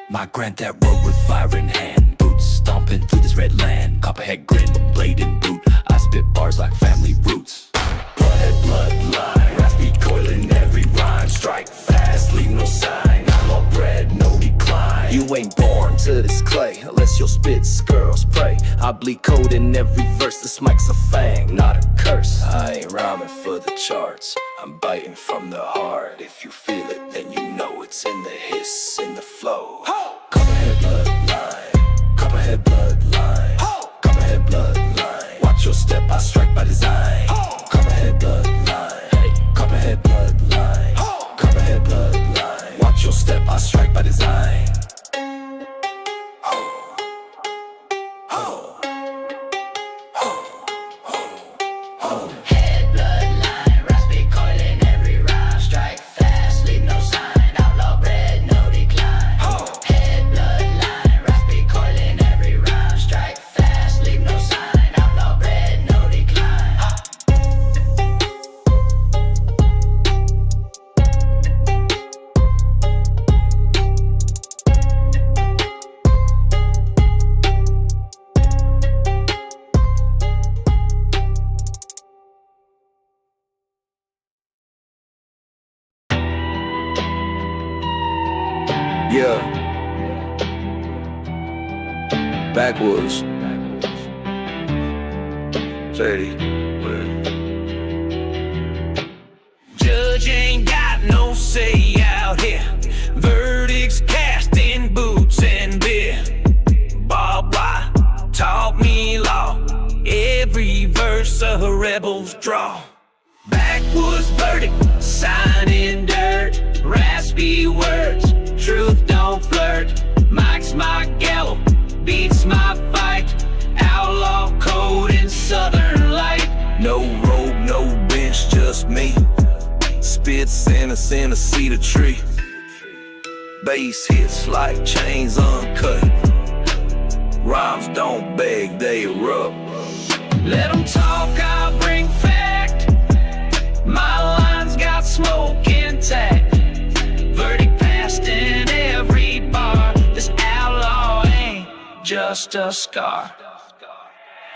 My granddad rode with fire in hand, boots stomping through this red land. Copperhead grin, blade in boot, I spit bars like family roots. Bloodhead bloodline, raspy coiling every rhyme. Strike fast, leave no sign, I'm all bred, no decline. You ain't born to this clay, unless your spit's girls pray. I bleed code in every verse, this mic's a fang, not a curse. I ain't rhyming for the charts, I'm biting from the heart. If you feel it, then you know it's in the hiss, in the flow. Copperhead bloodline, Copperhead bloodline, Copperhead bloodline. Watch your step, I strike by design. Copperhead bloodline, Copperhead bloodline, Copperhead bloodline. Watch your step, I strike by design. Yeah, Backwoods, Shady. Judge ain't got no say out here. Verdicts cast in boots and beer. Bob White taught me law. Every verse a rebel's draw. Backwoods verdict, sign in dirt. Raspy words, truth don't flirt. Mike's my gallows, beats my fight. Outlaw code in southern light. No robe, no bench, just me. Spit Santa, Santa, cedar tree. Bass hits like chains uncut. Rhymes don't beg, they erupt. Let them talk, I'll bring fact. My lines got smoke intact. Verdict passed in every bar. This outlaw ain't just a scar.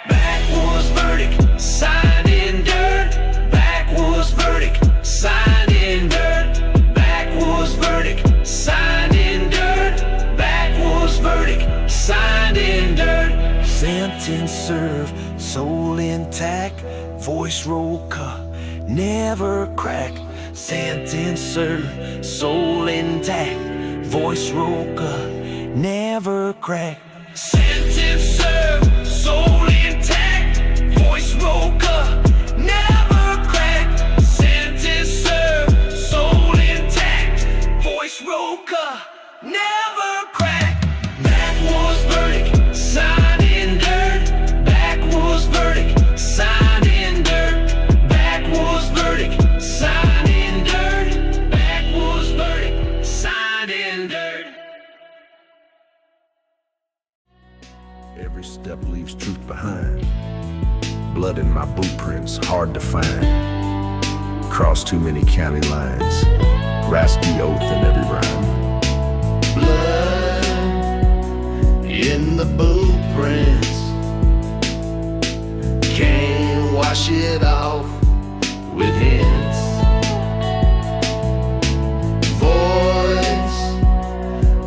Backwoods verdict, signed in dirt. Backwoods verdict, signed in dirt. Backwoods verdict, signed in dirt. Backwoods verdict, signed in dirt. Sentence served, soul intact. Voice roll cut, never crack. Sentence served, soul intact. Voice roll cut, never crack. Sentence served, soul intact. Voice roll cut, never crack. Sentence served, soul intact. Voice roll cut, never crack. Backwoods verdict, signed in dirt. Backwoods verdict, signed in dirt. Backwoods verdict, signed in dirt. Backwoods verdict, signed in dirt. Every step leaves truth behind. Blood in my blueprints, hard to find. Cross too many county lines. Raspy oath in every rhyme. Blood in the blueprints. Can't wash it off with hints. Voice,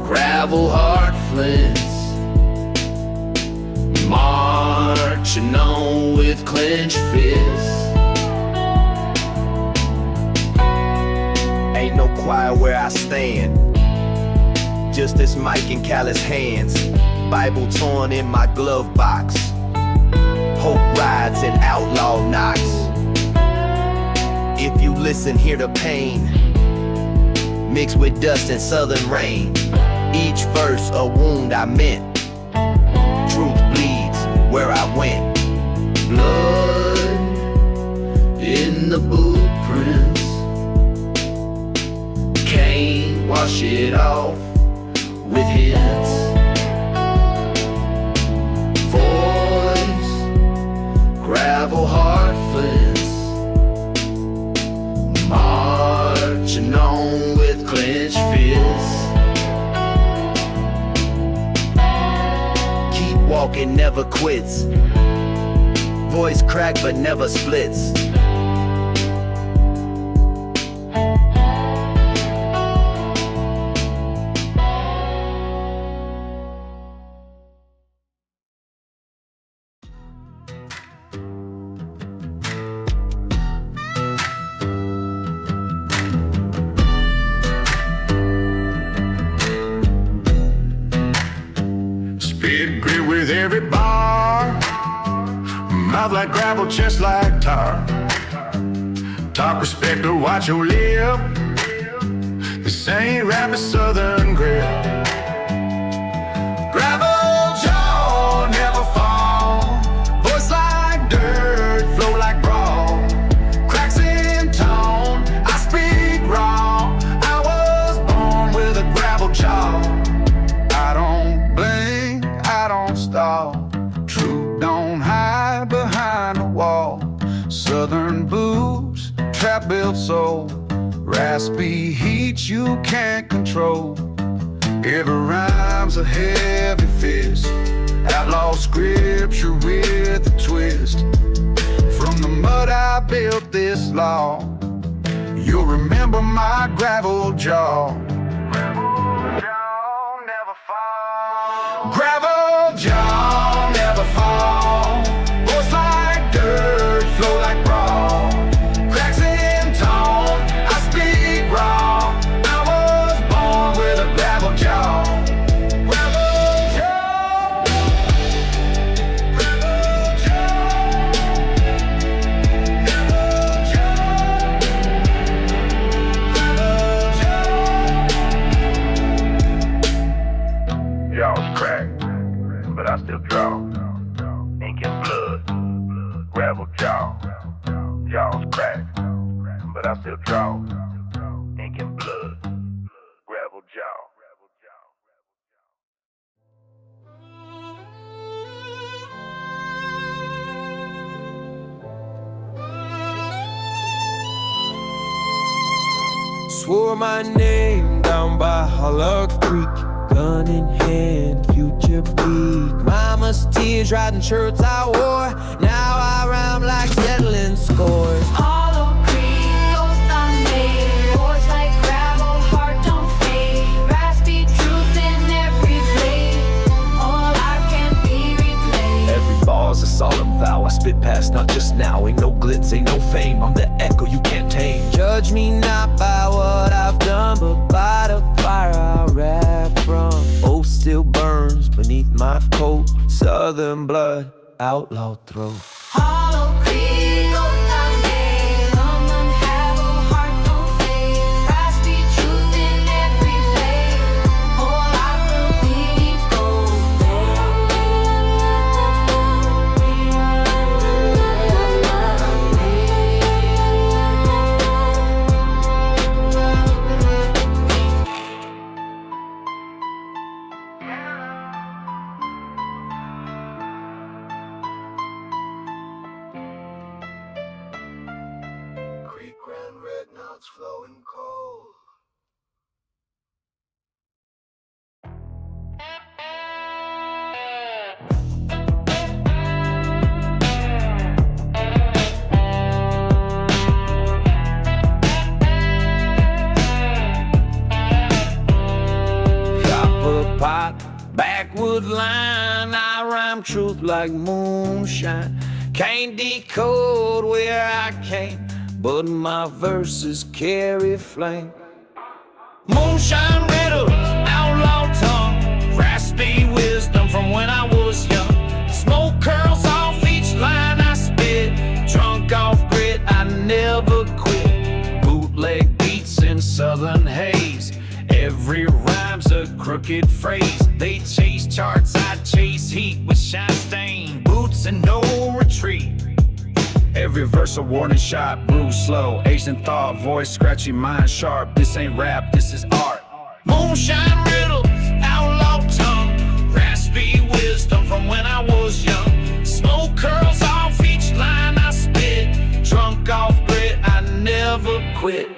gravel heart flints. Marching on with clenched fists. Ain't no quiet where I stand. Just this mic in callous hands. Bible torn in my glove box. Hope rides and outlaw knocks. If you listen, hear the pain. Mixed with dust and southern rain. Each verse a wound I meant. Truth bleeds where I went. Blood in the blueprints. Can't wash it off with hints. Voice, walking never quits. Voice crack but never splits. Spit grit with every bar, mouth like gravel, chest like tar. Talk respect or watch your lip. This ain't rap, it's southern grit. Gravel jaw, never fall. Voice like dirt, flow like brawl. Cracks in tone, I speak raw. I was born with a gravel jaw. I don't blink, I don't stall. Truth don't hide behind a wall. Southern blues, trap built soul. Raspy heat you can't control. Every rhyme's a heavy fist. Outlaw scripture with a twist. From the mud I built this law. You'll remember my gravel jaw. Gravel jaw never fall. Gravel jaw never fall. Voice like dirt, flow like brawl. Cracks in tone, I speak raw. I was born with a gravel jaw. Gravel jaw. Gravel jaw. Gravel jaw. Gravel jaw. Jaw's cracked, but I still draw. Ink and blood, gravel jaw. Jaw's cracked, but I still draw. Ink and blood, gravel jaw. Swore my name down by Holler Creek, gun in hand, future bleak. Mama's tears, riding shirts I wore. Now I rhyme like settling scores. Hollow Creek, ghost on me. Voice like gravel, heart don't fade. Raspy truth in every blade. All life can be replayed. Every bar's a solemn vow. I spit past, not just now. Ain't no glitz, ain't no fame. I'm the echo you can't tame. Judge me not by what I've done, but by the fire I rap from. Oath still burns beneath my coat. Southern blood, outlaw throat. Hollow Creek, ghost on me. Lung unravel, heart don't fade. Raspy truth in every blade. All life will be gold. Creek ran red, now it's flowing cold. Copper pot, backwood line. I rhyme truth like moonshine. Can't decode where I came, but my verses carry flame. Moonshine riddles, outlaw tongue, raspy wisdom from when I was young. Smoke curls off each line I spit, drunk off grit, I never quit. Bootleg beats in southern haze, every rhyme's a crooked phrase. They chase charts, I chase heat with shine stain, boots and no retreat. Every verse a warning shot, bruise slow, Asian thought, voice scratchy, mind sharp. This ain't rap, this is art. Moonshine riddle, outlaw tongue, raspy wisdom from when I was young. Smoke curls off each line I spit, drunk off grit, I never quit.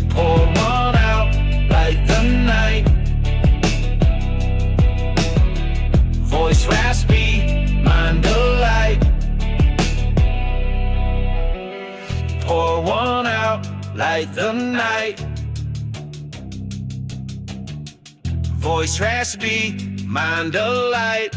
Pour one out like the night, voice raspy, light the night. Voice raspy, mind alight.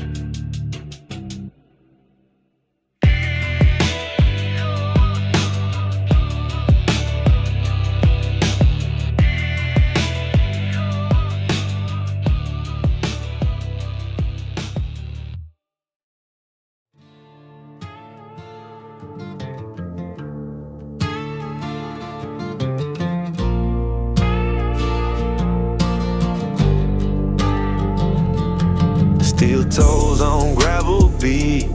Steel toes on gravel beat.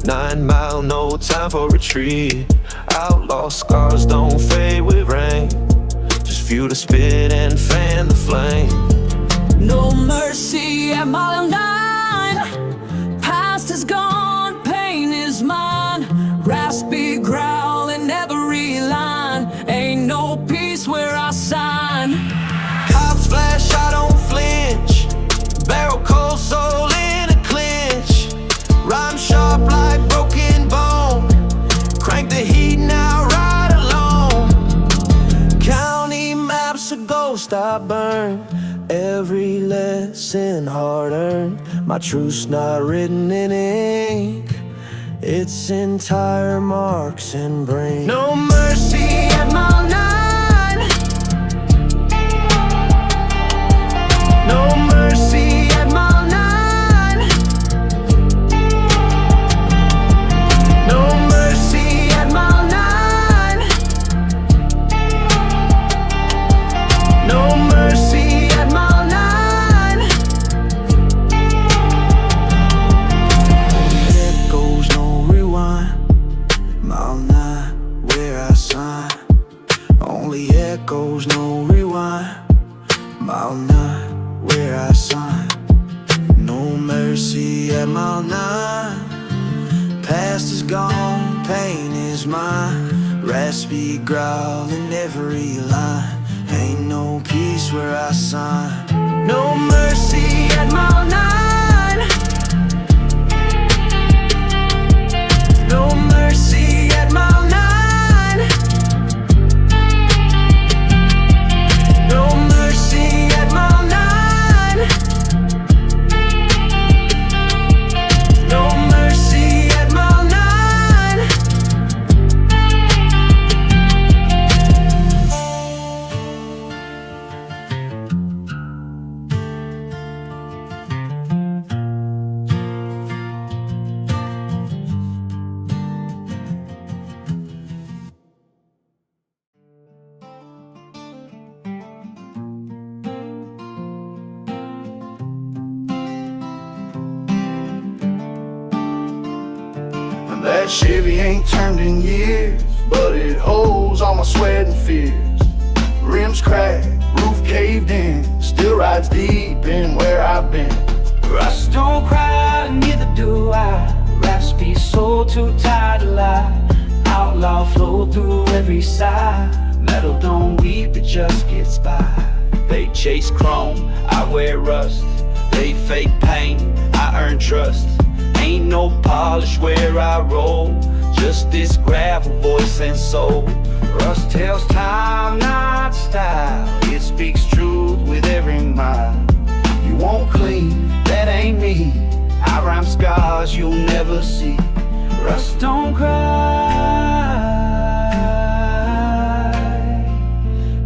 9 Mile, no time for retreat. Outlaw scars don't fade with rain. Just fuel to spit and fan the flame. No mercy at mile 9. Past is gone, pain is mine. Raspy growl in every line. Ain't no peace where I sign. Cops flash, I don't flinch. Barrel cold, soul in a clinch. Rhyme sharp like broken bone. Crank the heat now, ride alone. County maps a ghost I burn. Every lesson hard earned. My truth's not written in ink. It's in tire marks and brain. No mercy at mile 9. No mercy at mile 9. No mercy at mile 9. No mercy at mile 9. There goes no rewind. Mile 9, where I sign. Only echoes, no rewind. Mile 9, where I sign. No mercy at mile 9. Past is gone, pain is mine. Raspy growl in every line. Ain't no peace where I sign. No mercy at mile 9. No mercy at mile 9. No mercy at mile 9. No mercy at mile 9. That Chevy ain't turned in years, but it holds all my sweat and fears. Rims cracked, roof caved in, still rides deep in where I've been. Rust don't cry, neither do I. Raspy soul too tired to lie. Outlaw flow through every side. Metal don't weep, it just gets by. They chase chrome, I wear rust. They fake pain, I earn trust. Ain't no polish where I roll, just this gravel voice and soul. Rust tells time, not style. It speaks truth with every mile. You won't clean, that ain't me. I rhyme scars you'll never see. Rust don't cry.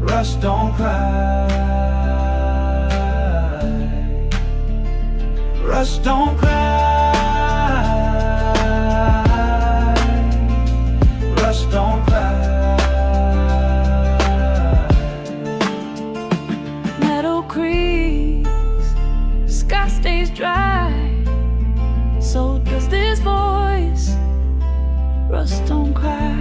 Rust don't cry. Rust don't cry. Rust don't cry. Metal creaks, sky stays dry. So does this voice. Rust don't cry.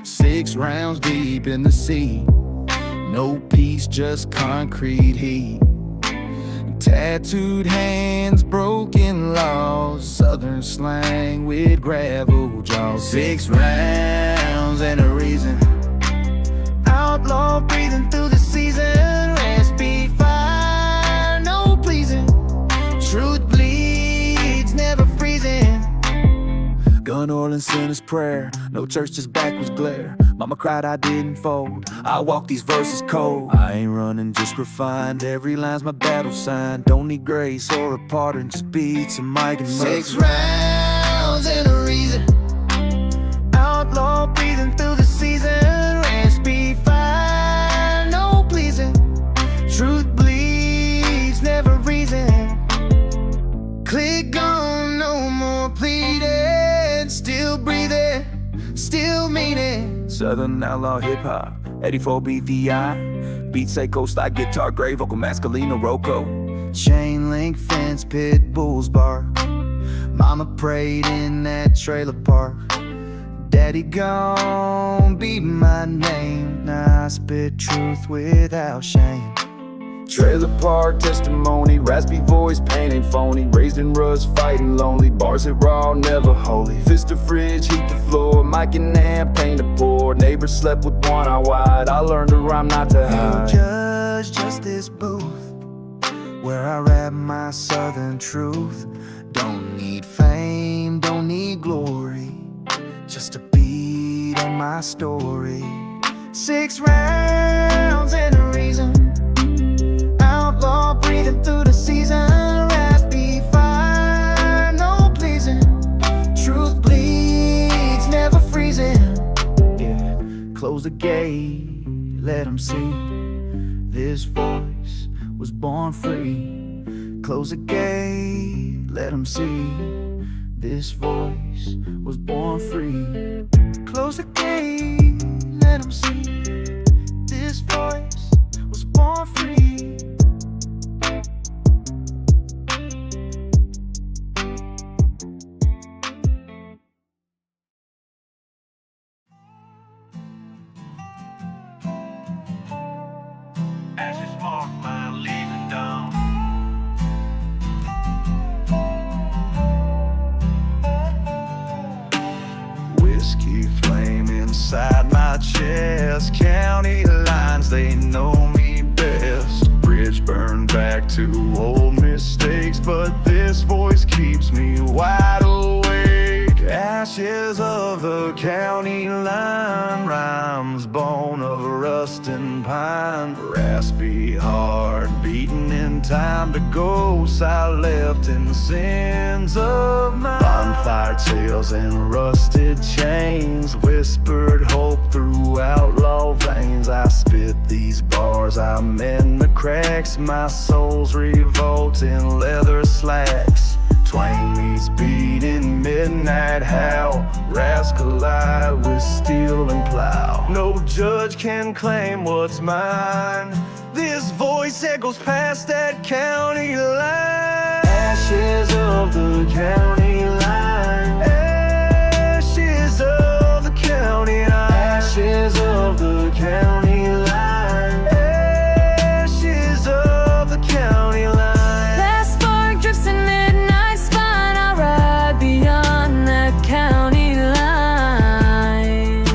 6 rounds deep in the sea. No peace, just concrete heat. Tattooed hands, broken laws, southern slang with gravel jaws. 6 rounds and a reason. Outlaw breathing through the season. Raspy fire, no pleasing. Truth bleeds, never freezing. Gun oil and sinner's prayer. No church, just backwards glare. Mama cried, I didn't fold. I walk these verses cold. I ain't running, just refined. Every line's my battle sign. Don't need grace or a pardon, just beats and mic and 6 rounds and a reason. Outlaw breathing through the season. Raspy fire, no pleasing. Truth bleeds, never reason. Click on, no more pleading. Still breathing, still meaning. Southern outlaw hip-hop, 84 BVI. Beat say coast like guitar, gray vocal masculino roco. Chain link fence, pit bulls bark. Mama prayed in that trailer park. Daddy gone, beat my name. Now I spit truth without shame. Trailer park testimony, raspy voice, pain ain't phony. Raised in rust, fighting lonely. Bars hit raw, never holy. Fist the fridge, heat the floor. Mic and amp, paint the pour. Neighbors slept with one eye wide. I learned to rhyme, not to hide. Judge, just this booth where I rap my southern truth. Don't need fame, don't need glory, just a beat on my story. 6 rounds and a reason. Outlaw breathing through the season. Raspy fire, no pleasing. Truth bleeds, never freezing. Yeah, close the gate, let them see. This voice was born free. Close the gate, let them see. This voice was born free. Close the gate, let them see. This voice was born free. Ashes mark my leaving dawn. Whiskey flame inside my chest. County lines, they know me best. Bridge burned back to old mistakes, but this voice keeps me wide awake. Ashes of the county line, rhymes bone of rust and pine. Raspy heart beating in time to ghosts I left in sins of mine. Bonfire tales and rusted chains, whispered hope through outlaw veins. I spit these bars, I mend the cracks. My soul's revolt in leather slacks. Twang meets beat in midnight howl. Rasp collide with steel and plow. No judge can claim what's mine. This voice echoes past that county line. Ashes of the county line. Ashes of the county line. Ashes of the county line. Ashes of the county line. Last spark drifts in midnight spine. I ride beyond that county line.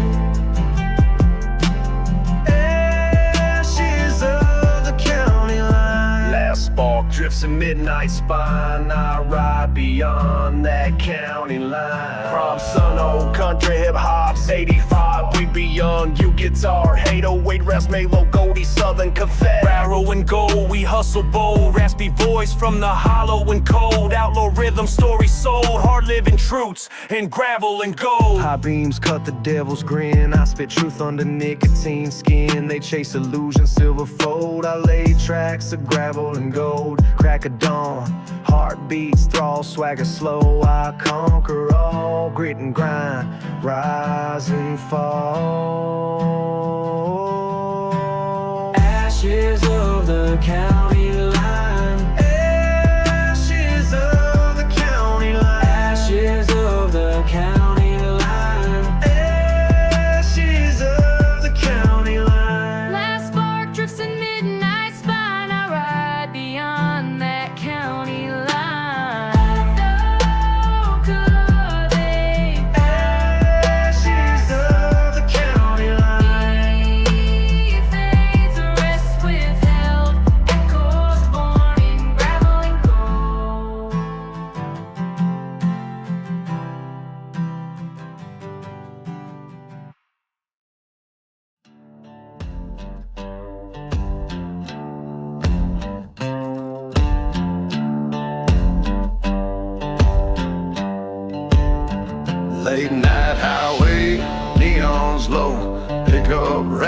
Ashes of the county line. Last spark drifts in midnight spine. I ride beyond that county line. From Sun Old Country Hip Hop's 85, we be young, you guitar. 808 Rasp Melo Goldie Southern Cafe. Barrel and gold, we hustle bold. Raspy voice from the hollow and cold. Outlaw rhythm, story sold. Hard living truths in gravel and gold. High beams cut the devil's grin. I spit truth under nicotine skin. They chase illusion, silver fold. I lay tracks of gravel and gold. Crack of dawn, heartbeats, thrall, swagger slow. I conquer all, grit and grind, rise and fall. Ashes of the county line. Ashes of the county line. Ashes of the county line. Ashes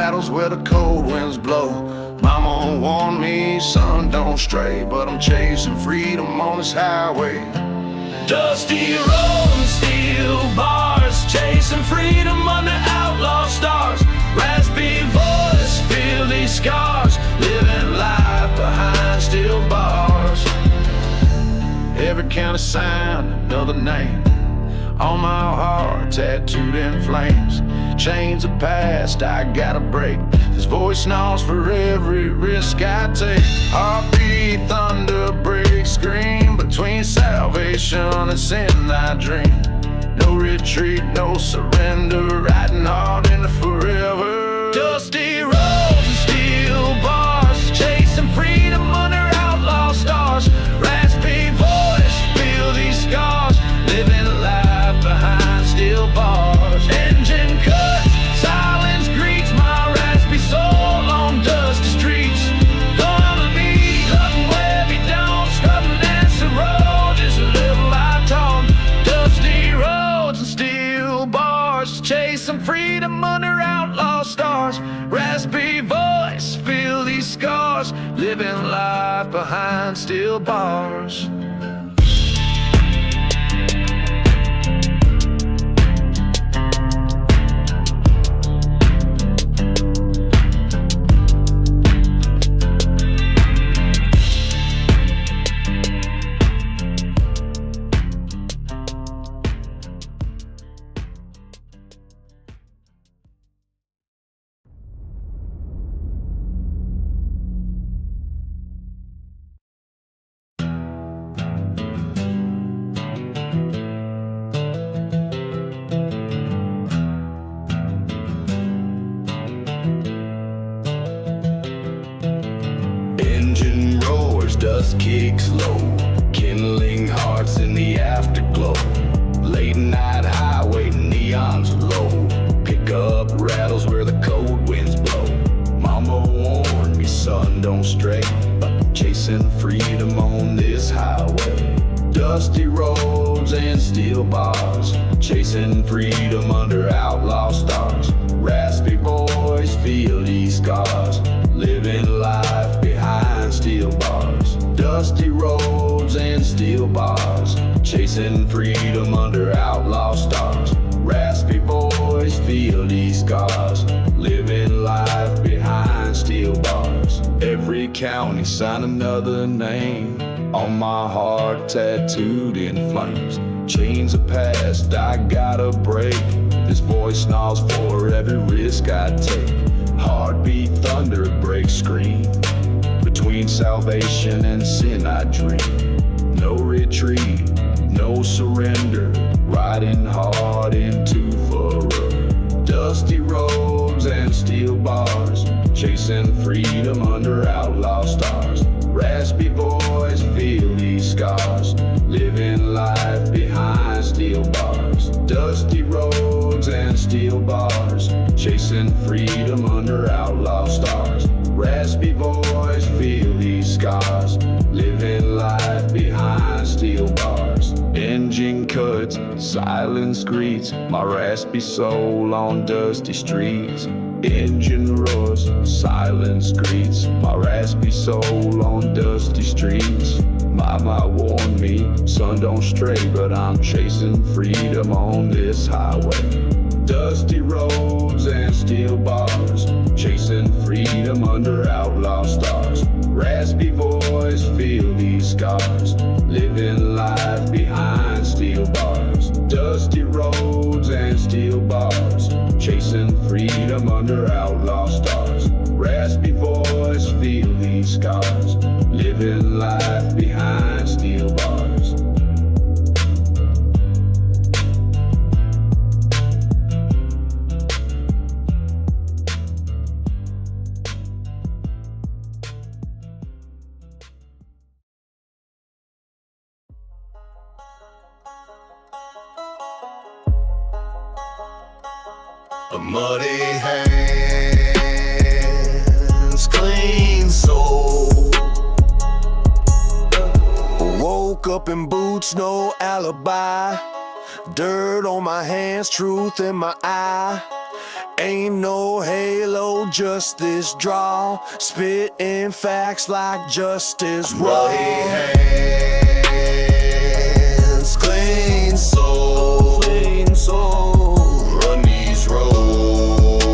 rattles where the cold winds blow. Mama warned me, son, don't stray, but I'm chasing freedom on this highway. Dusty roads and steel bars, chasing freedom under outlaw stars. Raspy voice, feel these scars, living life behind steel bars. Every county sign, another name on my heart, tattooed in flames. Chains of past, I gotta break. This voice gnaws for every risk I take. Heartbeat, thunder, break, scream. Between salvation and sin I dream. No retreat, no surrender, riding hard into forever. Dusty roads and steel bars, chasing freedom under outlaw stars. Raspy voice, feel these scars, living life behind steel bars. Engine cuts, silence greets my raspy soul on dusty streets. Gonna be nothing where we don't scrubbing that's the road, just a little I talk. Dusty roads and steel bars, chasing freedom under outlaw stars. Raspy voice, feel these scars, living life behind steel bars. Engine roars, dust kicks low, kindling hearts in the afterglow. Late night highway, neons low, pickup rattles where the cold winds blow. Mama warned me, son, don't stray, but I'm chasing freedom on this highway. Dusty roads and steel bars, chasing freedom under outlaw stars. Raspy voice, feel these scars, living life behind steel bars. Dusty roads and steel bars, chasing freedom under outlaw stars. Raspy voice, feel these scars, living life behind steel bars. Every county sign another name on my heart, tattooed in flames. Chains of past, I gotta break. This voice gnaws for every risk I take. Heartbeat, thunder, break, scream. Between salvation and sin I dream. No retreat, no surrender, riding hard into forever. Dusty roads and steel bars, chasing freedom under outlaw stars. Raspy voice, feel these scars, living life behind steel bars. Dusty roads and steel bars, chasing freedom under outlaw stars. Raspy voice, feel these scars, living life behind steel bars. Engine cuts, silence greets my raspy soul on dusty streets. Engine roars, silence greets my raspy soul on dusty streets. Mama warned me, son, don't stray, but I'm chasing freedom on this highway. Dusty roads and steel bars, chasing freedom under outlaw stars. Raspy voice, feel these scars, living life behind steel bars. Dusty roads and steel bars, chasing freedom under outlaw stars. Raspy voice, feel these scars, living life behind steel bars. A muddy hands, clean soul. Woke up in boots, no alibi. Dirt on my hands, truth in my eye. Ain't no halo, just this draw, spitting facts like justice. Right hands, clean soul, Clean soul, run these roads,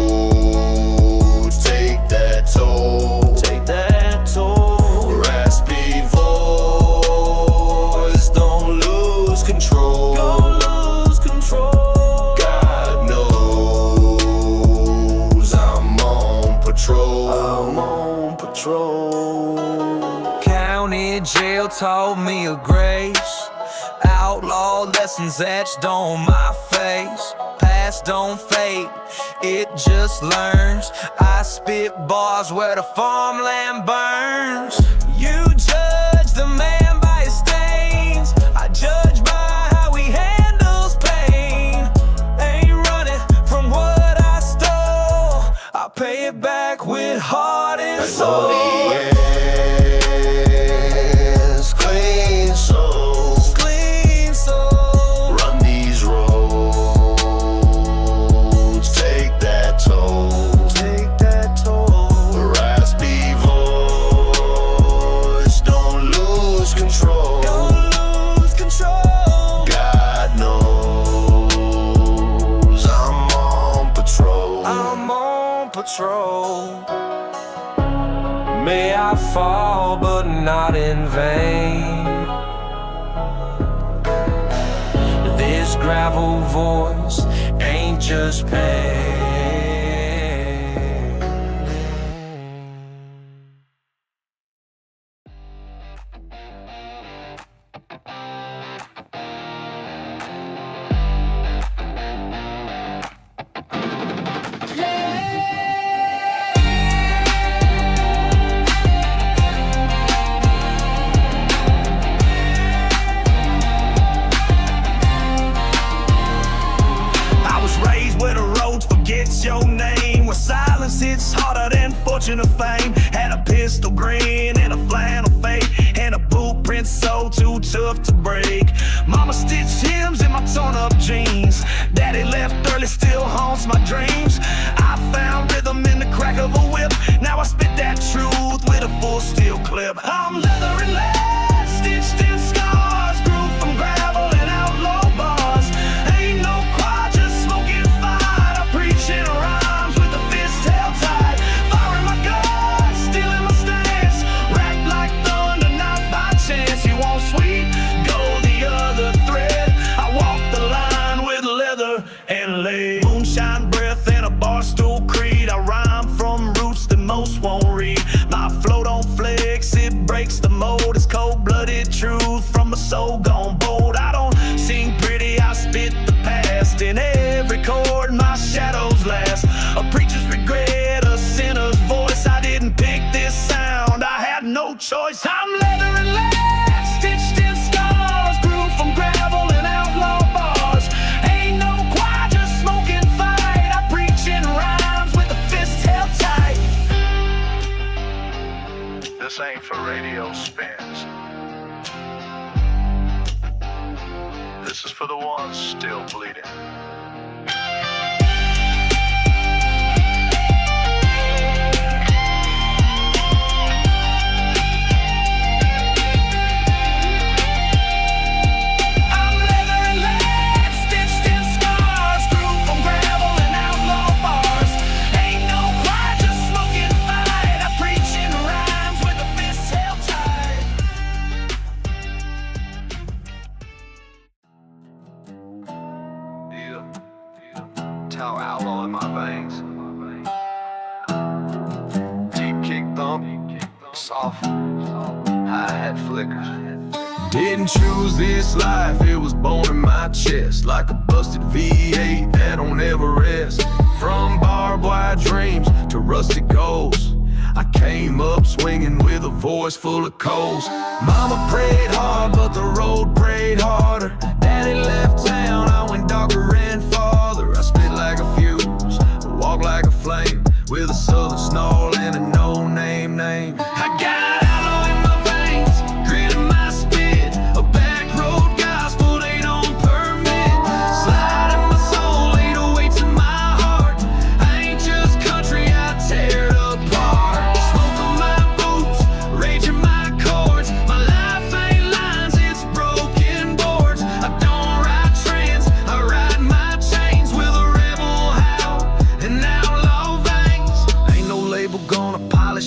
take that toll, take that toll. raspy voice, don't lose control. Don't lose control. God knows I'm on patrol. I'm on patrol. County jail taught me of grace. Outlaw lessons etched on my face. Past don't fade, it just learns. I spit bars where the farmland burns. You judge the man by his stains. I judge by how he handles pain. Ain't running from what I stole. I pay it back with heart and soul. Yes, clean soul, Clean soul, run these roads, take that toll, take that toll. raspy voice, don't lose control. Don't lose control. God knows I'm on patrol. I'm on patrol. May I fall, but not in vain. This gravel voice ain't just pain. I was raised where the road forgets your name, where silence hits harder than fortune or fame. Had a pistol grin and a flannel fade, and a blueprint so too tough to break. Mama stitched hymns in my torn up jeans. Daddy left early, still haunts my dreams. I found rhythm in the crack of a whip. Now I spit that truth with a full steel clip. I'm leather and lead, stitched in scars, grew from gravel and outlaw bars. Ain't no choir, just smoking fire. I preach in rhymes with a fist held tight. Fire in my guts, stealing my stance. Racked like thunder, not by chance. You want sweet? Go the other thread. I walk the line with leather and lead. Moonshine breath and a bar stool creed. I rhyme from roots that most won't read. My flow don't flex, it breaks the mold. It's cold-blooded truth from a soul gone bold. I don't sing pretty, I spit the past. In every chord, my shadows last. A preacher's regret, a sinner's voice. I didn't pick this sound, I had no choice. I'm leather and lead, stitched in scars, grew from gravel and outlaw bars. Ain't no choir, just smoking fight. I preach in rhymes with a fist held tight. This ain't for radio spins. This is for the ones still bleeding. I'm leather and lead, stitched in scars, grew from gravel and outlaw bars. Ain't no choir, just smoking fight. I preach in rhymes with a fist held tight. Tau outlaw in my veins. Deep kick thump, soft hi-hat flickers. Didn't choose this life, it was born in my chest. Like a busted V8 that don't ever rest. From barbed wire dreams to rusty goals, I came up swinging with a voice full of coals. Mama prayed hard, but the road prayed harder. Daddy left town, I went darker and farther. I spit like a fuse, walk like a flame, with a southern snarl and a no-name name. I got outlaw in my veins, grit in my spit. A backroad gospel, they don't permit. Slide in my soul, 808s in my heart.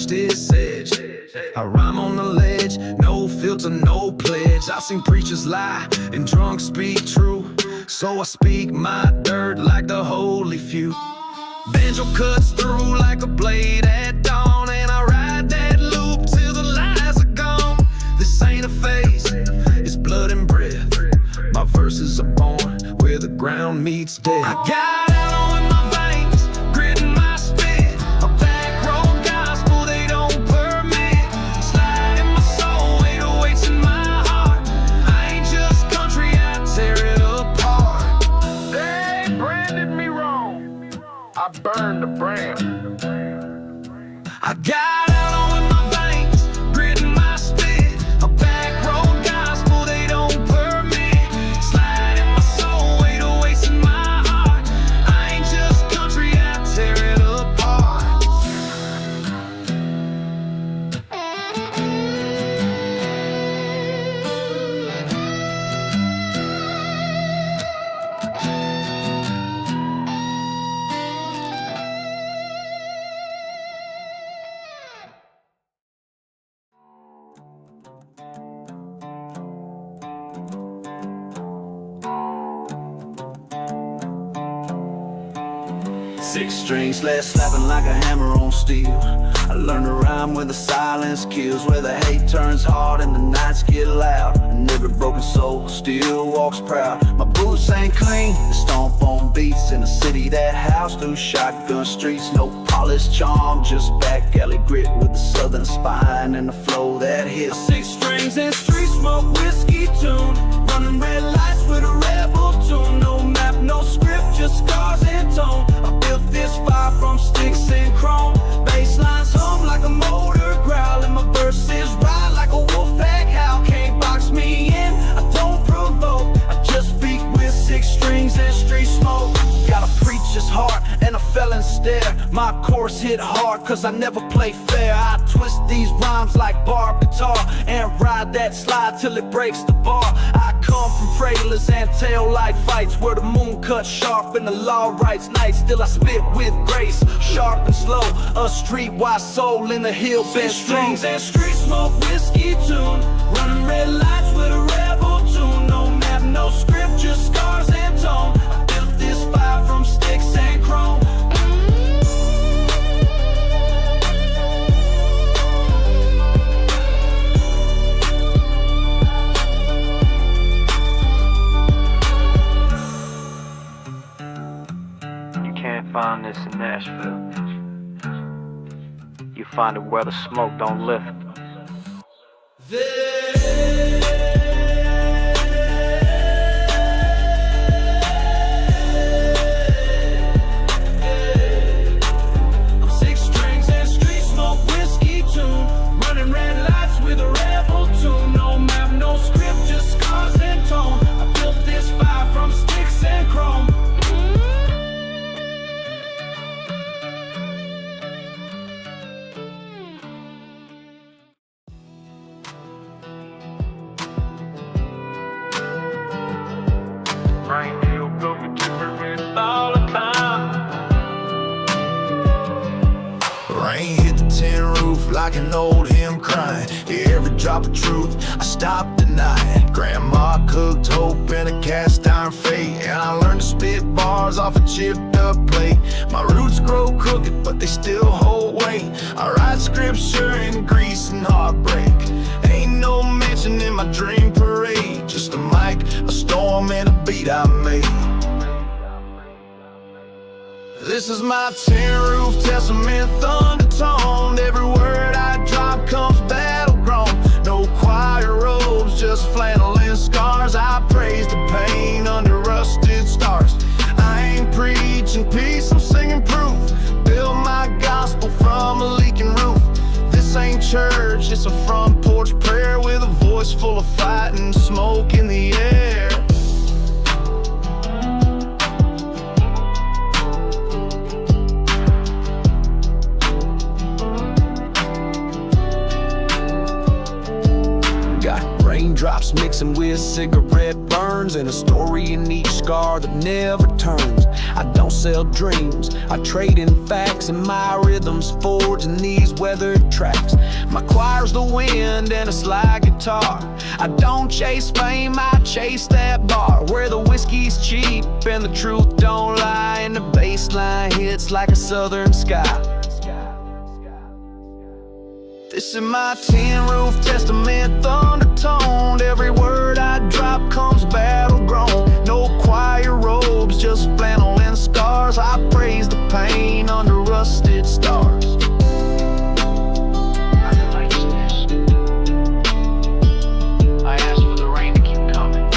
touch this edge. I rhyme on the ledge, no filter, no pledge. I've seen preachers lie and drunks speak true, so I speak my dirt like the holy few. Banjo cuts through like a blade at dawn, and I ride that loop till the lies are gone. This ain't a phase, it's blood and breath. My verses are born where the ground meets death. I got out in my veins, grit in my spit. A backroad gospel they don't permit. Slide in my soul, 808s in my heart. I ain't just country, I tear it apart. They branded me wrong, I burned the brand. I got out in my veins, grit in my spit. A backroad gospel they don't permit. Slide in my soul, 808s in my heart. I ain't just country, I tear it apart. Six strings less slapping like a hammer on steel. I learned to rhyme where the silence kills, where the hate turns hard and the nights get loud. And every broken soul still walks proud. My boots ain't clean, they stomp on beats in a city that housed through shotgun streets. No polished charm, just back alley grit with the southern spine and the flow that hits. Six strings and street smoke, whiskey tune. Running red lights with a rebel tune. No map, no script, just scars and tone. I built this fire from sticks and chrome. Bass lines hum like a motor growl, and my verses ride like a wolf pack howl. Can't box me in, I don't provoke. I just speak with six strings and street smoke. Got a preacher's heart and a felon's stare. My chorus hit hard cause I never play fair. I twist these rhymes like bar guitar and ride that slide till it breaks the bar. I come from trailers and tail light fights where the moon cuts sharp and the law writes nice. Still I spit with grace, sharp and slow. A streetwise soul in the hill bent strings and street smoke, whiskey tune. Running red lights with a rebel tune. No map, no script, just scars and tone. I built this fire from sticks and chrome. You can't find this in Nashville. You find it where the smoke don't lift. I'm six strings and street smoke, whiskey tune. Running red lights with a rebel tune. No map, no script, just scars and tone. I built this fire from sticks and chrome. Rain hit the tin roof like an old hymn crying. Yeah, every drop of truth I stopped denying. Grandma cooked hope in a cast iron fate, and I learned to spit bars off a chipped up plate. My roots grow crooked, but they still hold weight. I write scripture in grease and heartbreak. Ain't no mention in my dream parade, just a mic, a storm, and a beat I made. This is my tin roof testament, undertoned. Every word I drop comes battle grown. No choir robes, just flannel and scars. I praise the pain under rusted stars. I ain't preaching peace, I'm singing proof. Build my gospel from a leaking roof. This ain't church, it's a front porch prayer with a voice full of fight and smoke in the air. raindrops mixing with cigarette burns, and a story in each scar that never turns. I don't sell dreams, I trade in facts, and my rhythms forge in these weathered tracks. My choir's the wind and a slide guitar. I don't chase fame, I chase that bar where the whiskey's cheap and the truth don't lie, and the bass line hits like a southern sky. This is my tin roof testament, thunder-toned. Every word I drop comes battle-grown. No choir robes, just flannel and scars. I praise the pain under rusted stars. I asked for the rain to keep coming.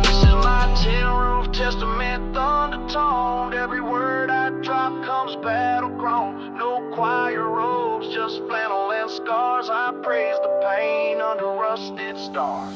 This is my tin roof testament, thunder-toned. Every word I drop comes battle-grown. No choir robes, just flannel and scars. I praise the pain under rusted stars.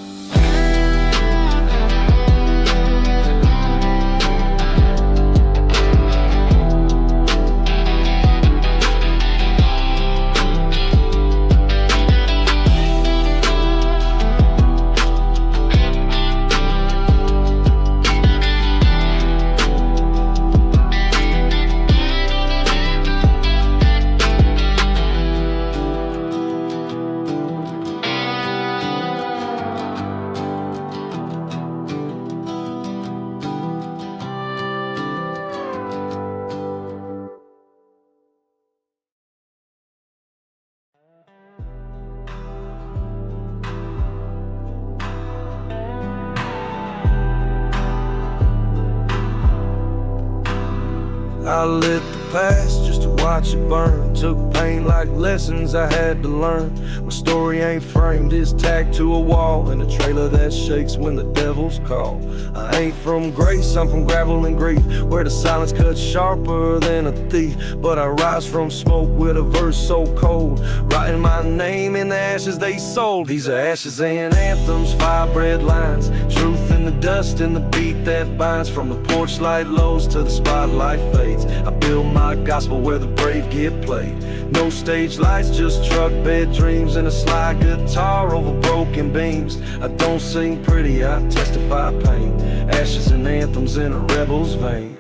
I lit the past just to watch it burn. Took pain like lessons I had to learn. My story ain't framed, it's tacked to a wall, in a trailer that shakes when the devils call. I ain't from grace, I'm from gravel and grief, where the silence cuts sharper than a thief. But I rise from smoke with a verse so cold, writing my name in the ashes they sold. These are ashes and anthems, fire bread lines, truth in the dust and the beat that binds. From the porch light lows to the spotlight fades, I build my gospel where the brave get played. No stage lights, just truck bed dreams and a slide guitar over broken beams. I don't sing pretty, I testify pain, ashes and anthems in a rebel's vein.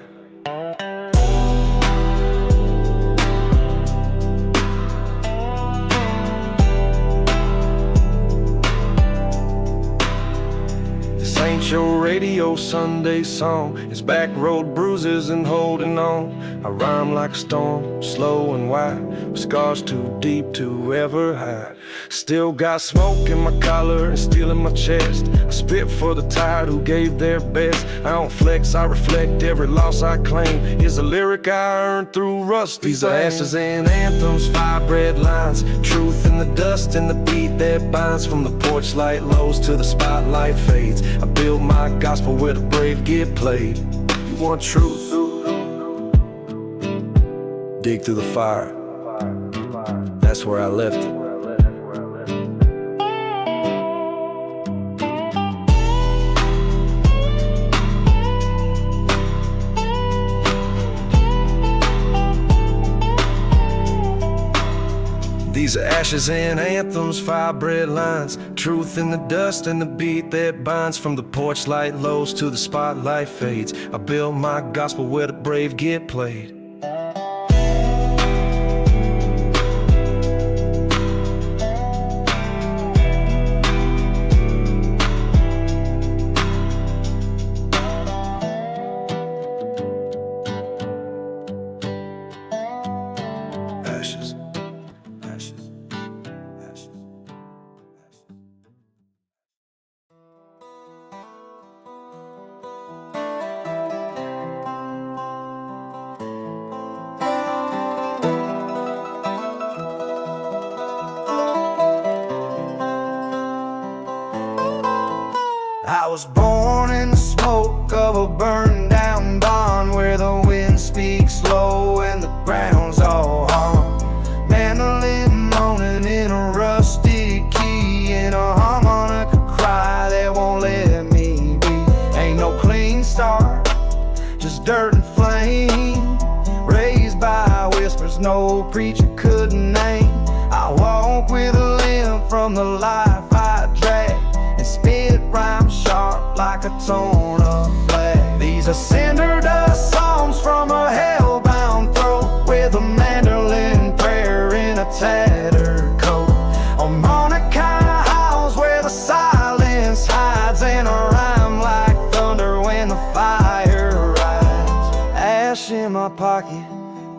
Ain't your radio Sunday song, it's backroad bruises and holding on. I rhyme like a storm, slow and wide, with scars too deep to ever hide. Still got smoke in my collar and steel in my chest. I spit for the tired who gave their best. I don't flex, I reflect every loss I claim. Is a lyric I earned through rust. These are ashes and anthems, fire bread lines, truth in the dust and the beat that binds. From the porch light lows to the spotlight fades, I build my gospel where the brave get played. You want truth? Dig through the fire. That's where I left it. These are ashes and anthems, fire bread lines, truth in the dust and the beat that binds. From the porch light lows to the spotlight fades, I build my gospel where the brave get played. Ashes. I was born in the smoke of a burned down barn, where the wind speaks low and the ground's all hum. Mandolin moaning in a rusty key, and a harmonica cry that won't let me be. Ain't no clean start, just dirt and flame, raised by whispers no preacher couldn't name. I walk with a limp from the life I drag, and spit rhyme sharp like a torn up flag. These are cinder dust songs from a hellbound throat, with a mandolin prayer in a tattered coat. Harmonica howls where the silence hides, and a rhyme like thunder when the fire rides. Ash in my pocket,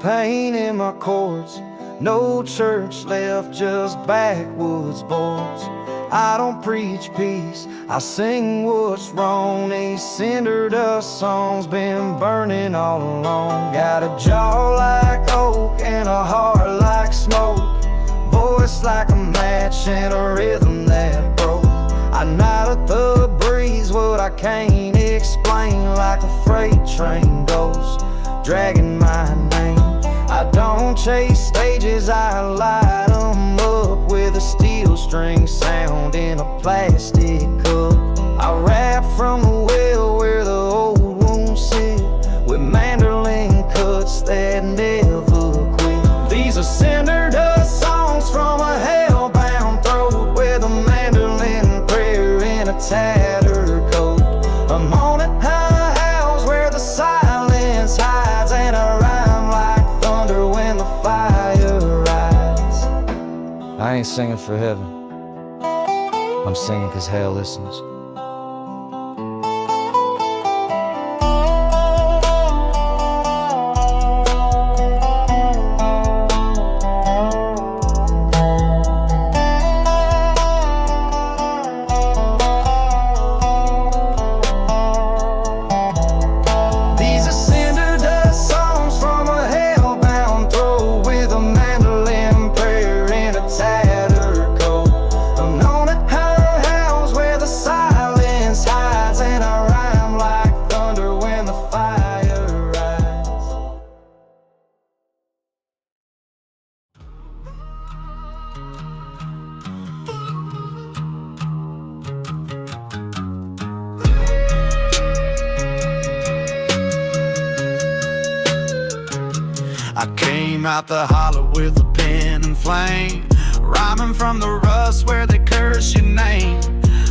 pain in my chords, no church left, just backwoods boards. I don't preach peace, I sing what's wrong. These cinder dust songs been burning all along. Got a jaw like oak and a heart like smoke, voice like a match and a rhythm that broke. I nod at the breeze what I can't explain, like a freight train goes dragging my name. I don't chase stages, I light them up with a steel string sound in a plastic cup. I rap from the well where the old wounds sit, with mandolin cuts that never quit. These are cinder dust songs from a hellbound throat, with a mandolin prayer in a tattered coat. I'm on it high house where the silence hides, and I rhyme like thunder when the fire rides. I ain't singing for heaven, I'm singing 'cause hell listens. I came out the holler with a pen and flame, rhyming from the rust where they curse your name.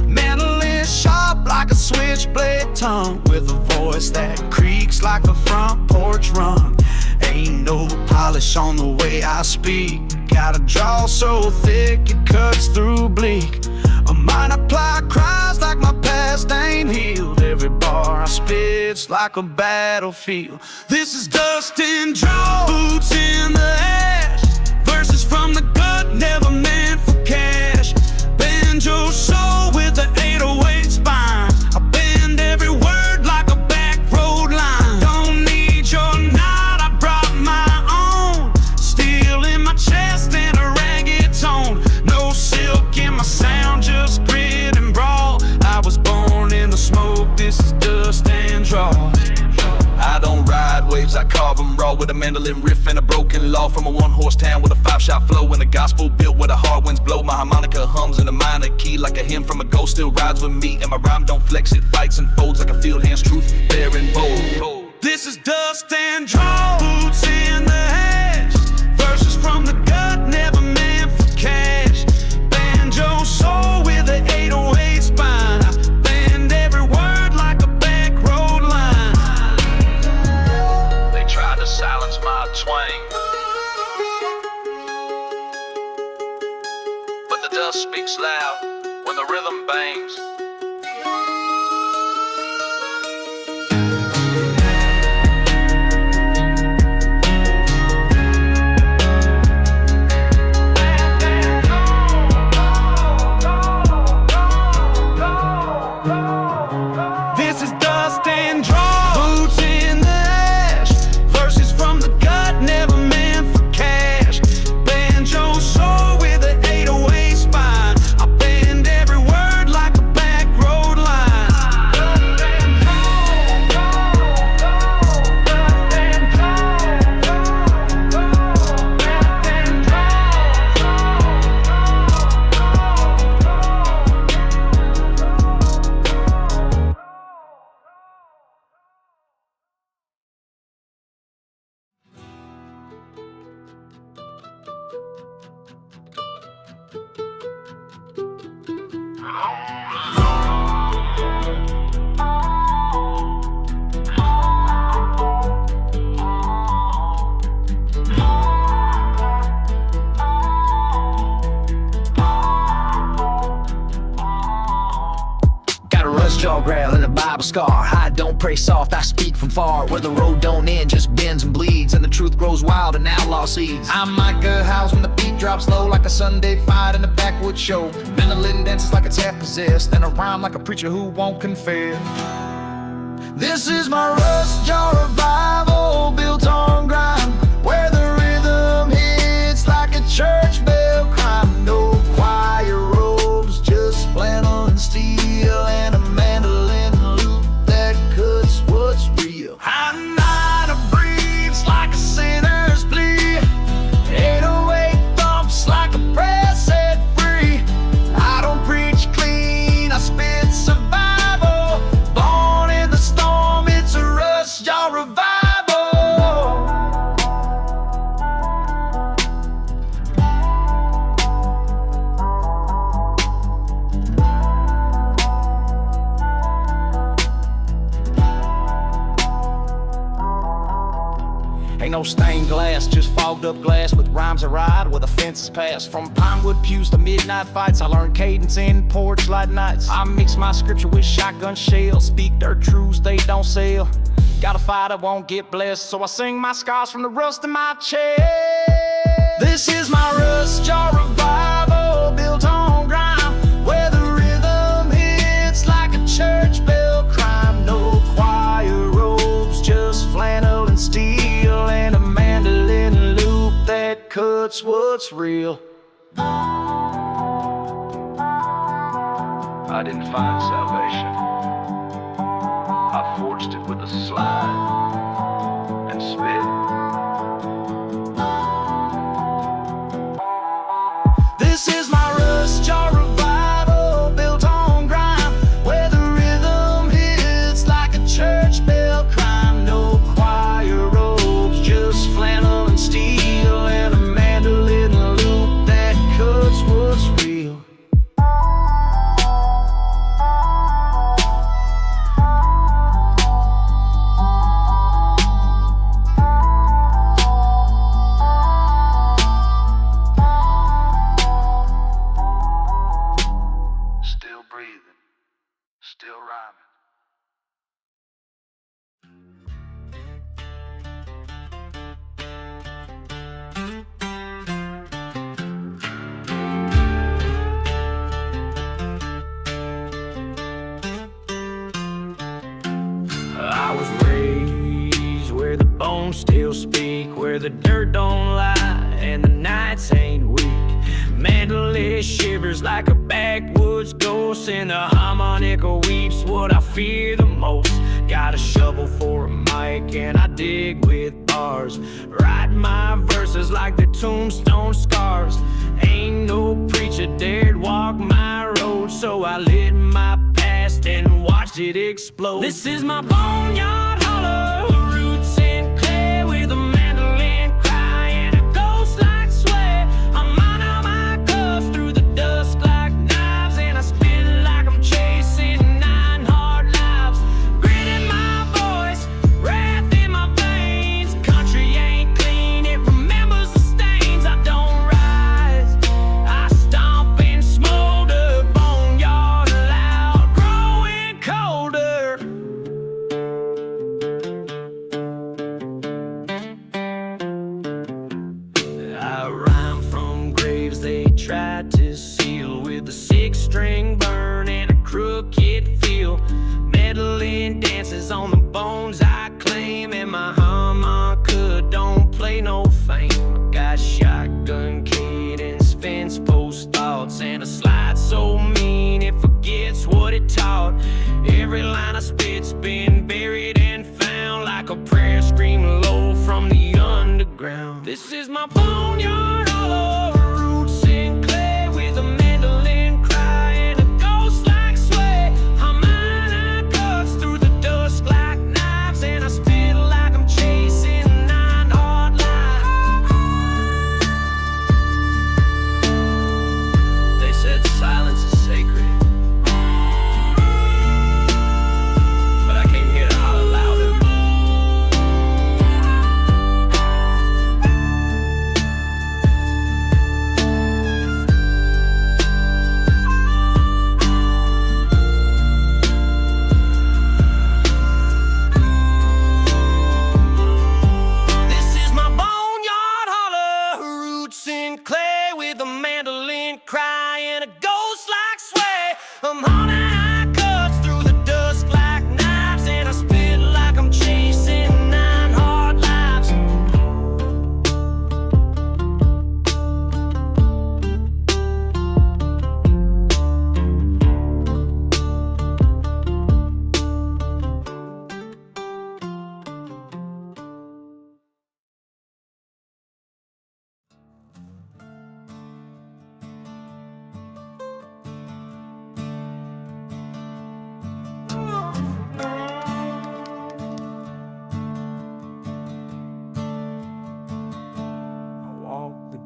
Mandolin sharp like a switchblade tongue, with a voice that creaks like a front porch run. Ain't no polish on the way I speak, got a draw so thick it cuts through bleak. A mind apply cries like my past ain't healed. Every bar I spit's like a battlefield. This is dust and draw, boots in the ash, verses from the gut never meant for cash. Banjo soul with the 808 spine, I bend every word like a backroad line. Don't need your nod, I brought my own, steel in my chest and a ragged tone. No silk in my sound, just grit and brawl. I was born in the smoke, this is dust and draw. I don't ride waves, I carve them raw, with a mandolin riff and a broken law. From a one-horse town with a 5-shot flow, and a gospel built where the hard winds blow. My harmonica hums in a minor key like a hymn from a ghost, still rides with me. And my rhyme don't flex, it fights and folds like a field hand's truth, bare and bold. This is dust and draw, boots in the ash, verses from the gut never meant for cash. Banjo soul with an 808 spine, I bend every word like a backroad line. They tried to silence my twang, but the dust speaks loud when the rhythm bangs. a scar. I don't pray soft, I speak from far, where the road don't end, just bends and bleeds, and the truth grows wild and outlaw seeds. I'm like a house when the beat drops low, like a Sunday fight in a backwoods show. Mandolin dances like it's half possessed, and I rhyme like a preacher who won't confess. This is my rust jaw revival, built on grime, where the rhythm hits like a church bell crime. No choir robes, just flannel and steel, and a mandolin loop that cuts what's real. I'm not a breathes like a sinner's plea, 808 thumps like a prayer set free. I don't preach clean, I spit survival, born in the storm, it's a rush jaw revival. Ain't no stained glass, just fogged up glass with rhymes I ride where the fences pass. From pinewood pews to midnight fights, I learn cadence in porch light nights. I mix my scripture with shotgun shells, speak dirt truths they don't sell. Got a fight I won't get blessed, so I sing my scars from the rust in my chest. This is my rust jaw revival, built on grime, where the rhythm hits like a church bell crime. No choir robes, just flannel and steel, and a mandolin loop that cuts what's real. I didn't find salvation, I forged it with a slide and spit. This is my rust jaw revival, built on grime, where the rhythm hits like a church bell crime. No choir robes, just flannel and steel, and a mandolin loop that cuts what's real. Still breathing, still rhyming. I was raised where the bones still speak, where the dirt don't lie and the nights ain't weak. Mandolin shivers like a backwoods ghost, and the harmonica weeps what I fear the most. Got a shovel for a mic and I dig with bars, write my verses like they're tombstone scars. Ain't no preacher dared walk my road, so I lit my past and watched it explode. This is my boneyard hollow, roots in clay, with a mandolin cry and a ghost like sway. I'm on all my cuffs through the dust like knives, and I spin like I'm chasing 9 hard lives. Grit in my voice, wrath in my veins. Country ain't clean, it remembers the stains. I don't rise, I stomp and smolder, boneyard loud, growing colder. I rhyme from graves they tried to seal, with a 6-string burn and a crooked feel. Meddling dances on the bones I claim, and my harmonica don't play no fame. I got shotgun cadence, fence post thoughts, and a slide so mean it forgets what it taught. Every line I spit's been buried and found, like a prayer scream low from the underground. This is my boneyard hollow, roots in clay, with a mandolin cry and a ghost like sway. Harmonica cuts through the dust like knives, and I spit like I'm chasing 9 hard lives. They said silence is sacred, but I came here to holler louder.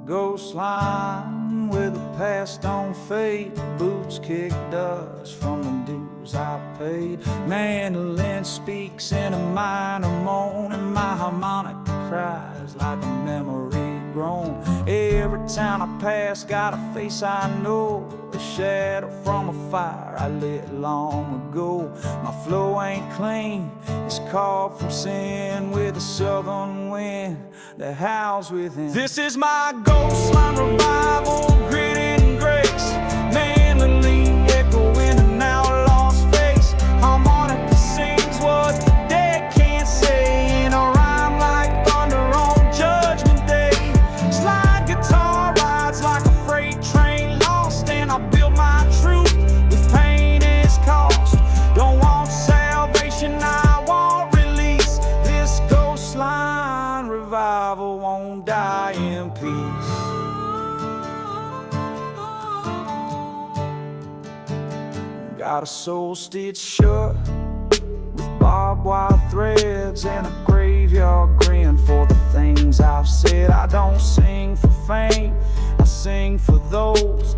Ghost line where the past don't fade. Boots kick dust from the dues I paid. Mandolin speaks in a minor moan, and my harmonica cries like a memory grown. Every town I pass got a face I know, a shadow from a fire I lit long ago. My flow ain't clean, it's carved from sin, with a southern wind that howls within. This is my ghost line revival, grit and grace. Mandolin echoing an outlaw's face. Harmonica sings what the dead can't say, in a rhyme like thunder on Judgment Day. Slide guitar rides like a freight train lost, and I build my truth with pain as cost. Don't want salvation, I want release. This ghost line revival won't die in peace. Got a soul stitched shut with barbed wire threads, and a graveyard grin for the things I've said. I don't sing for fame, I sing for those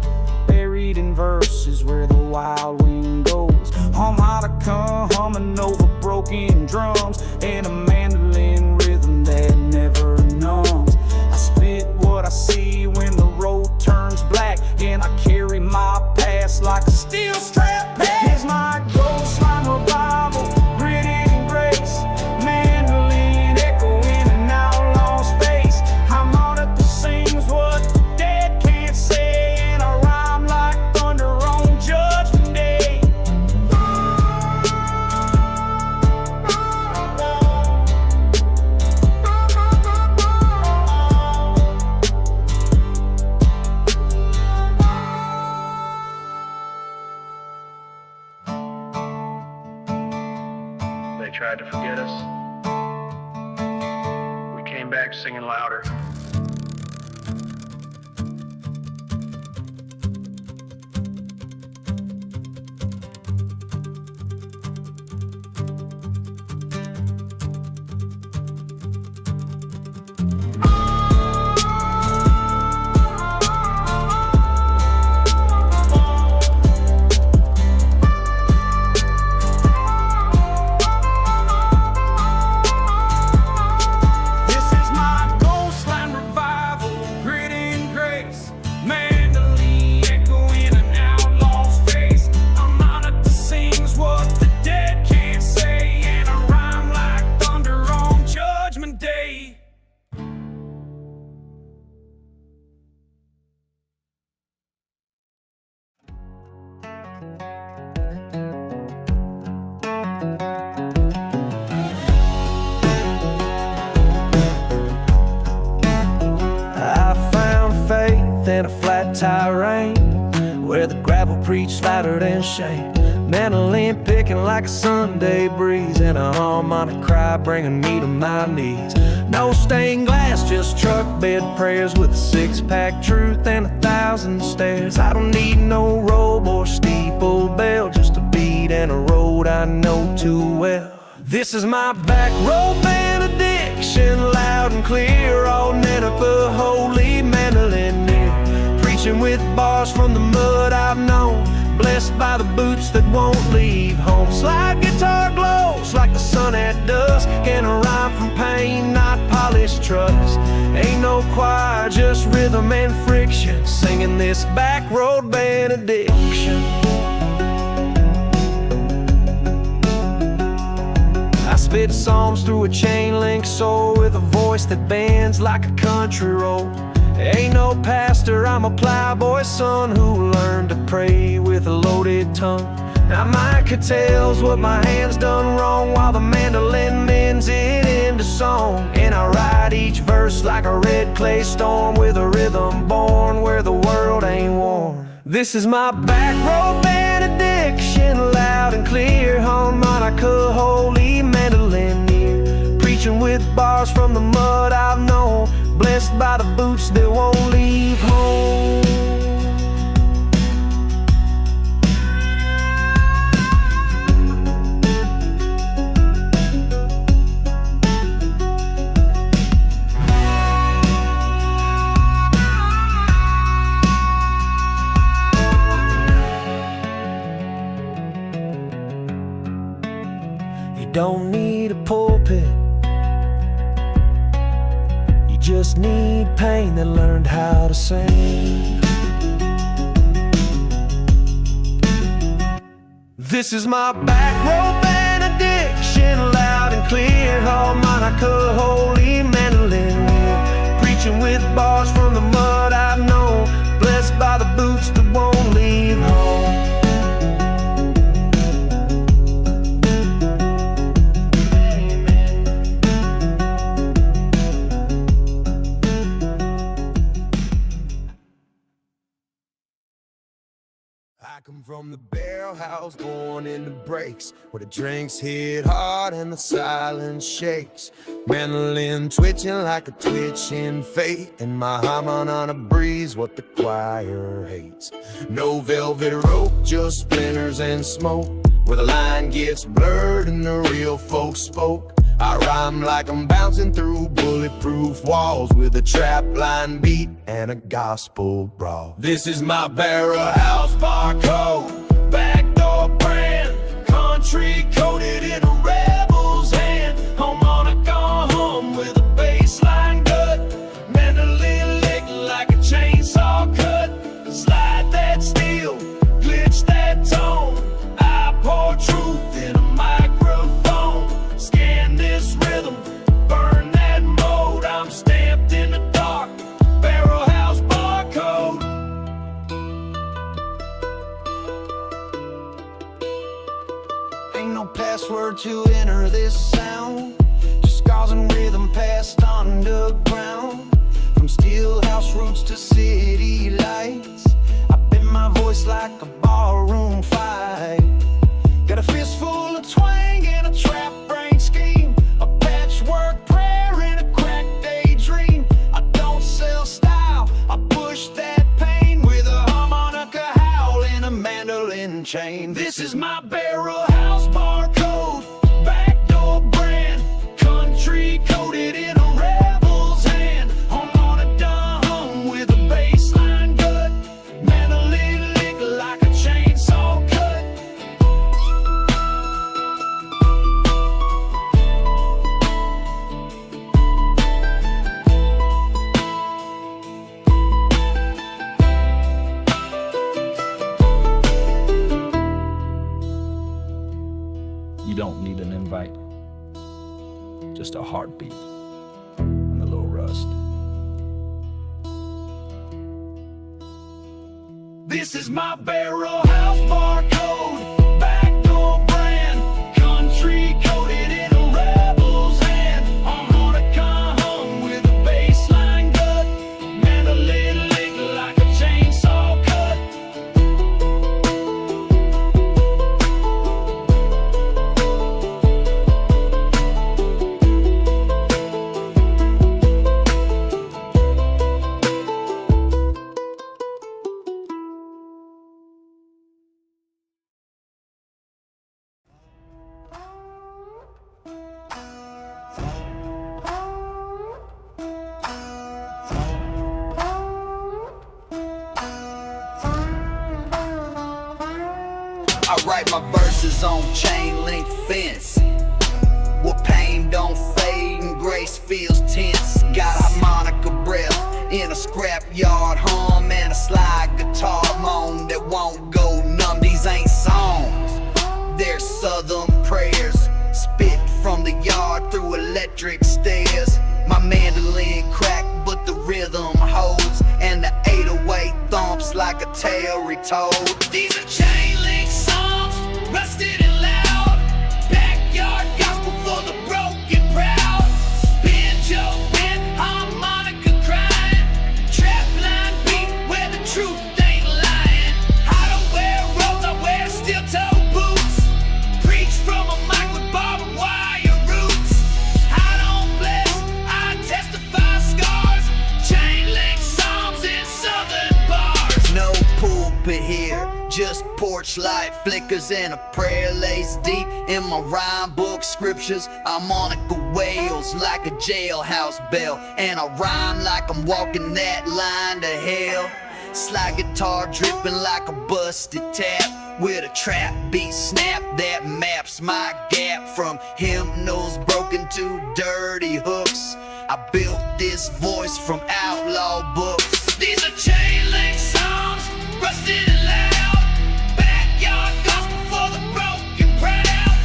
buried in verses where the wild wind goes. Harmonica humming over broken drums, and a mandolin rhythm that never numbs. I spit what I see when the road turns black, and I carry my past like a steel strap pack. Here's my ghost line revival, grit and grace. Mandolin echoing an outlaw's face. Harmonica sings what the dead can't say, and I rhyme like thunder on Judgment Day. They tried to forget us. We came back singing louder. This is my ghost line revival, grit and grace. Mandolin echoing an outlaw's face. Harmonica sings what the dead can't say, and I rhyme like thunder on Judgment Day. I found faith in a flat terrain where the gravel preached louder than shade. Mandolin picking like a Sunday breeze, and a harmonic cry bringing me to my knees. No stained glass, just truck bed prayers with a six-pack truth and 1,000 stairs. I don't need no robe or steeple bell, just a beat and a road I know too well. This is my back road benediction, loud and clear, all knit up a holy mandolin near. Preaching with bars from the mud I've known, blessed by the boots that won't leave home. Slide guitar glows like the sun at dusk, and a rhyme from pain, not polished trust. Ain't no choir, just rhythm and friction, singing this back road benediction. I spit psalms through a chain link soul with a voice that bends like a country road. Ain't no pastor, I'm a plowboy's son who learned to pray with a loaded tongue. Now Micah tells what my hand's done wrong, while the mandolin mends it into song. And I write each verse like a red clay storm, with a rhythm born where the world ain't worn. This is my back road benediction, loud and clear, harmonica, holy mandolin near. Preaching with bars from the mud I've known, blessed by the boots that won't leave home. just need pain that learned how to sing. This is my back road benediction, loud and clear, harmonica, holy mandolin, preaching with bars from the mud I've known, blessed by the boots that won't leave home. I come from the barrel house, born in the breaks, where the drinks hit hard and the silence shakes. Mandolin twitching like a twitching fate, and my harmon on a breeze, what the choir hates. No velvet rope, just splinters and smoke, where the line gets blurred and the real folks spoke. I rhyme like I'm bouncing through bulletproof walls, with a trap line beat and a gospel brawl. This is my barrel house barcode, backdoor brand, country coated in a rebel's hand. Harmonica hum with a bassline gut, mandolin lick like a chainsaw cut. Slide that steel, glitch that tone, I pour truth in a microphone. Scan this rhythm, burn that mode, I'm stamped in the dark, barrel house barcode. Ain't no password to enter this sound, just scars and rhythm passed underground. From steel house roots to city lights, I bend my voice like a barroom fight. Got a fistful of twang and a trap brain scheme, a patchwork prayer and a cracked daydream. I don't sell style, I push that pain with a harmonica howl and a mandolin chain. This is my barrel house barcode, backdoor brand, country coated in a rebel's hand. Harmonica hum with a bassline gut, mandolin lick like a chainsaw cut. You don't need an invite, just a heartbeat and a little rust. This is my barrel house barcode, backdoor brand, country coated in a rebel's hand. Harmonica hum with a bassline gut, mandolin lick like a chainsaw cut. I write my verses on chain link fence, where pain don't fade and grace feels tense. Got harmonica breath in a scrapyard hum and a slide guitar moan that won't go numb. These ain't songs, they're southern prayers, spit from the yard through electric stairs. My mandolin crack, but the rhythm holds, and the 808 thumps like a tale retold. These are chain link songs, rusted and loud, backyard gospel for the broken proud. Banjo and harmonica crying, trap line beat where the truth ain't lying. I don't wear robes, I wear steel toe boots, preach from a mic with barbed wire roots. I don't bless, I testify scars, chain link songs in southern bars. No pulpit here, just porch light flickers and a prayer lays deep in my rhyme book scriptures. Harmonica wails like a jailhouse bell, and I rhyme like I'm walking that line to hell. Slide guitar dripping like a busted tap, with a trap beat snap that maps my gap from hymnals broken to dirty hooks. I built this voice from outlaw books. These are chain link songs, rusted and loud. Backyard gospel for the broken proud.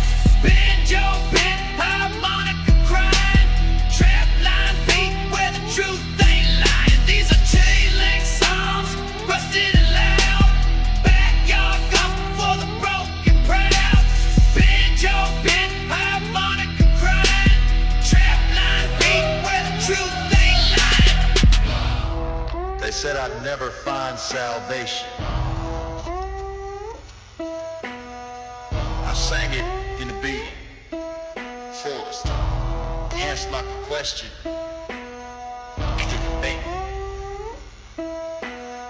Banjo bit, harmonica crying. Trap line beat where the truth ain't lying. These are chain link songs, rusted and loud. Backyard gospel for the broken proud. Banjo bit, harmonica crying. Trap line beat where the truth ain't lying. They said I'd never find salvation. I sang it in the beat, fullest. Answer my question. Debate.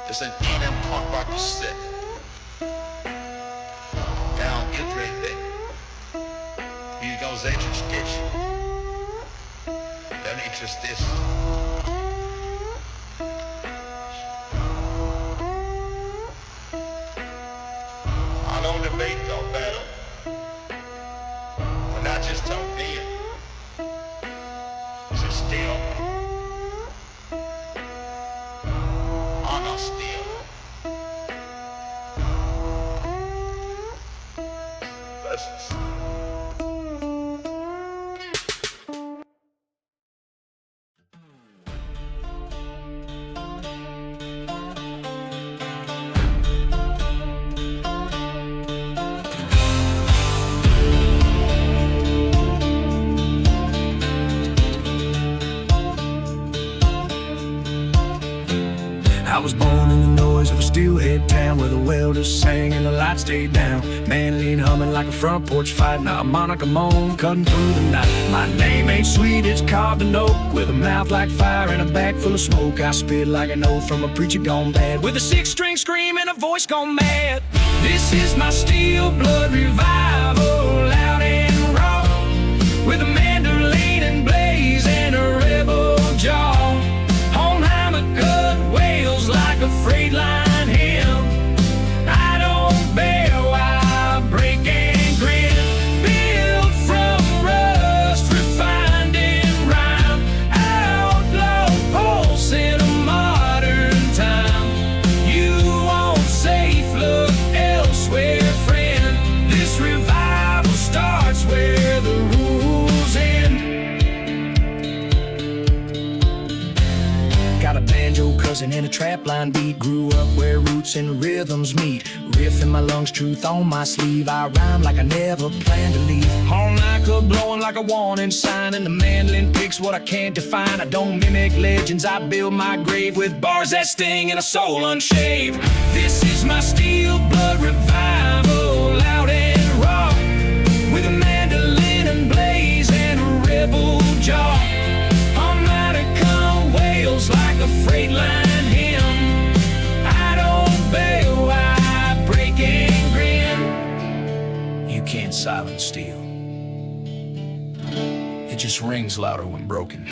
It's an A&M punk rock cassette. Down ücretle. Bilgau's education. Den interest is. I don't debate or battle, but not just on being. Sit still. Honor still. Blessings. I was born in the noise of a steelhead town where the welders sang and the lights stayed down. Man lean humming like a front porch fight, now a harmonica moan cutting through the night. My name ain't sweet, it's carved in oak, with a mouth like fire and a bag full of smoke. I spit like an oath from a preacher gone bad, with a 6-string scream and a voice gone mad. This is my steel blood revival, loud and raw, with a mandolin and blaze and a rebel jaw. Like a freight line hymn, I don't bear why I break and grin. Built from rust, refined in rhyme, outlaw pulse in a modern time. You want safe, look elsewhere, friend. This revival starts where the rules end. Got a banjo cousin and a trap line beat. Grew up where roots and rhythms meet. Riff in my lungs, truth on my sleeve. I rhyme like I never planned to leave. Harmonica blowing like a warning sign, and the mandolin picks what I can't define. I don't mimic legends, I build my grave with bars that sting and a soul unshaved. This is my steel blood revival, loud and raw, with a mandolin and blaze and a rebel jaw. Harmonica wails like a freight line hymn. I don't bail, I break and grin. You can't silence steel. It just rings louder when broken.